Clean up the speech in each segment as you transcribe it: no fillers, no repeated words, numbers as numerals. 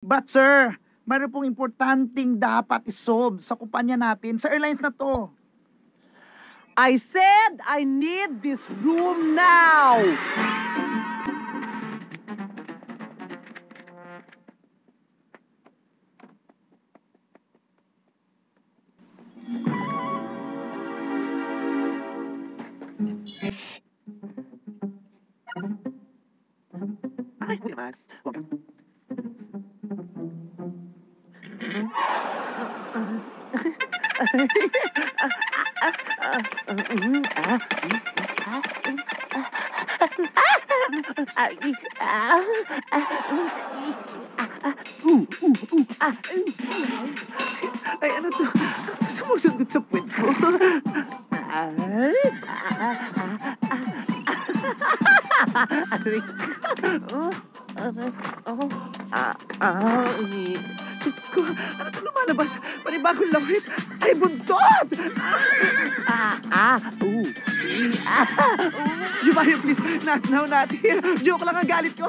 But sir, mayroon pong importanteng dapat isolve sa kumpanya natin, sa airlines na to. I said I need this room now! Ay, hindi naman. Wag. Ay, ano to? Sumusundot sa puwet ko. Diyos ko, ano ito lumalabas? Panibagong lawit. Ay, buntot! Jumaya, please, not now, not here. Joke lang ang galit ko.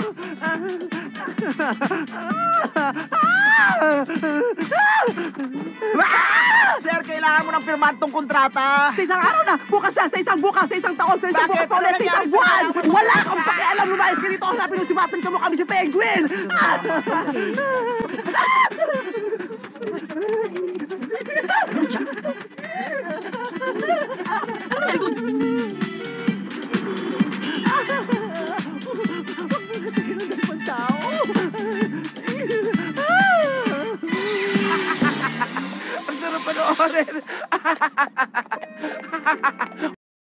Sir, kailangan mo ng pirmantong kontrata. Sa isang araw na, bukas na, sa isang bukas, sa isang taon, sa isang Bakit? bukas pa ulit, sa isang Ano buwan! nangyari sa- Wala kang pakialam, lumayas ka dito, hanapin mo si Batan ka mo kami si Penguin! Ang sarap panoorin.